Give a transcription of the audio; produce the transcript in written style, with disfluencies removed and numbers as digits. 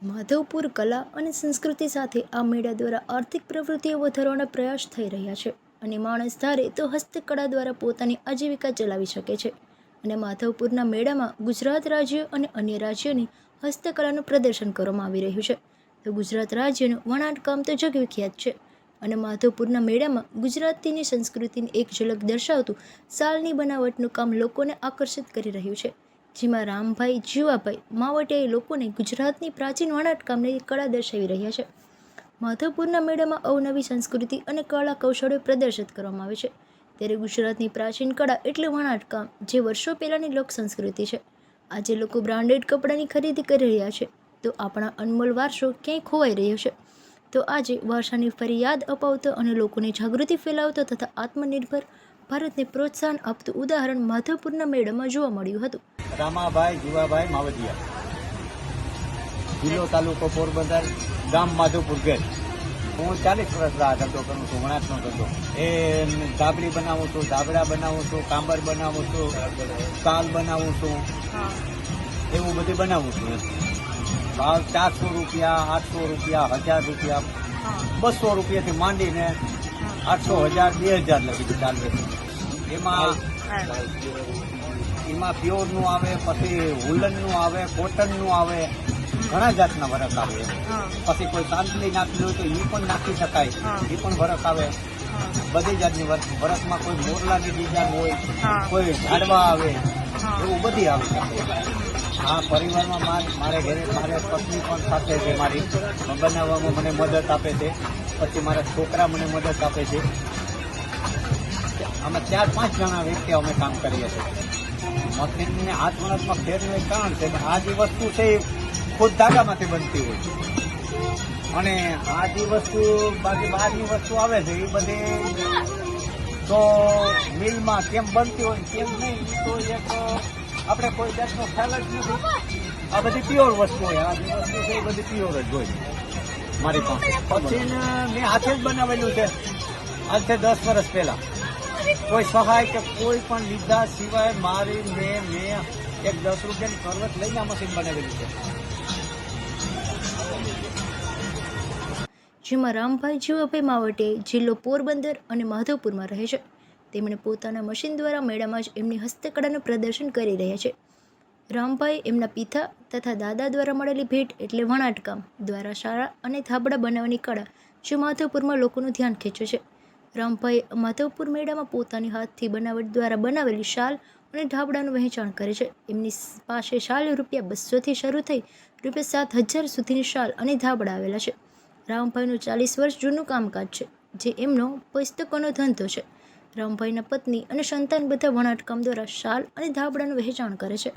માધવપુર કલા અને સંસ્કૃતિ સાથે આ મેળા દ્વારા આર્થિક પ્રવૃત્તિઓ વધારવાના પ્રયાસ થઈ રહ્યા છે અને માણસ ધારે તો હસ્તકળા દ્વારા પોતાની આજીવિકા ચલાવી શકે છે. અને માધવપુરના મેળામાં ગુજરાત રાજ્ય અને અન્ય રાજ્યોની હસ્તકલાનું પ્રદર્શન કરવામાં આવી રહ્યું છે. તો ગુજરાત રાજ્યનું વણાટકામ તો જગવિખ્યાત છે અને માધવપુરના મેળામાં ગુજરાતીની સંસ્કૃતિની એક ઝલક દર્શાવતું શાલની બનાવટનું કામ લોકોને આકર્ષિત કરી રહ્યું છે. જેમાં રામભાઈ જીવાભાઈ માવટિયાએ લોકોને ગુજરાતની પ્રાચીન વણાટકામની કળા દર્શાવી રહ્યા છે. માધવપુરના મેળામાં અવનવી સંસ્કૃતિ અને કળા કૌશલ્યો પ્રદર્શિત કરવામાં આવે છે. ત્યારે ગુજરાતની પ્રાચીન કળા એટલે વણાટકામ, જે વર્ષો પહેલાંની લોક સંસ્કૃતિ છે. આજે લોકો બ્રાન્ડેડ કપડાની ખરીદી કરી રહ્યા છે, તો આપણા અનમોલ વારસો ક્યાંય ખોવાઈ રહ્યો છે. તો આજે વારસાની ફરી યાદ અપાવતો અને લોકોની જાગૃતિ ફેલાવતો તથા આત્મનિર્ભર ભારતને પ્રોત્સાહન આપતું ઉદાહરણ માધવપુરના મેળામાં જોવા મળ્યું હતું. રામાભાઈ જીવાભાઈ માવટિયા, જિલ્લો તાલુકો પોરબંદર, ગામ માધવપુર ગેટ. હું 40 વર્ષ આ ધંધો કરું છું, વણાટનો ધંધો. એ ધાબળી બનાવું છું, ધાબળા બનાવું છું, કાંબર બનાવું છું, શાલ બનાવું છું, એવું બધું બનાવું છું. ભાવ 400 રૂપિયા, 800 રૂપિયા, 1000 રૂપિયા, 200 રૂપિયાથી માંડીને 800, 1000, 2000 લગી ચાલે. એમાં પ્યોરનું આવે, પછી વુલનનું આવે, કોટનનું આવે, ઘણા જાતના વરખ આવે. પછી કોઈ સાંતલી નાખવી હોય તો એ પણ નાખી શકાય, એ પણ વરખ આવે. બધી જાતની વરખમાં કોઈ મોરલાની ડિઝાઇન હોય, કોઈ ઝાડવા આવે, એવું બધી આવી શકે. આ પરિવારમાં મારે ઘરે મારે પત્ની પણ સાથે છે, મારી બનાવવામાં મને મદદ આપે છે. પછી મારા છોકરા મને મદદ આપે છે. અમે 4-5 જણા વ્યક્તિ અમે કામ કરીએ છીએ. મશીનને હાથ વણાટમાં ફેરનું એક કારણ છે કે આ જે વસ્તુ છે એ ખુદ ધાગામાંથી બનતી હોય, અને આ જે વસ્તુ બાકી બહારની વસ્તુ આવે છે એ બધી તો મિલમાં કેમ બનતી હોય કેમ નહીં, તો એક આપણે કોઈ જાતનો ખ્યાલ જ નથી. આ બધી પ્યોર વસ્તુ હોય, આ જે વસ્તુ છે એ બધી પ્યોર જ હોય મારી પાસે. પછી મેં હાથે જ બનાવેલું છે આજથી 10 વર્ષ પહેલા. કોઈ સહાય કે કોઈ પણ લીધા સિવાય મારી મેં એક 10 રૂપિયાની કરવત લઈને આ મશીન બનાવેલું છે. જેમાં રામભાઈ જીવાભાઈ માવટિયા જિલ્લો પોરબંદર અને માધવપુરમાં રહે છે. તેમણે પોતાના મશીન દ્વારા મેળામાં જ એમની હસ્તકળાનું પ્રદર્શન કરી રહ્યા છે. રામભાઈ એમના પિતા તથા દાદા દ્વારા મળેલી ભેટ એટલે વણાટકામ દ્વારા શાળા અને ધાબળા બનાવવાની કળા જે માધવપુરમાં લોકોનું ધ્યાન ખેંચે છે. રામભાઈ માધવપુર મેળામાં પોતાની હાથથી બનાવટ દ્વારા બનાવેલી શાલ અને ધાબળાનું વહેંચાણ કરે છે. એમની પાસે શાલ ₹200થી શરૂ થઈ ₹7000 સુધીની શાલ અને ધાબળા આવેલા છે. રામભાઈનું 40 વર્ષ જૂનું કામકાજ છે, જે એમનો પુસ્તકોનો ધંધો છે. રામભાઈના પત્ની અને સંતાન બધા વણાટકામ દ્વારા શાલ અને ધાબળાનું વહેંચાણ કરે છે.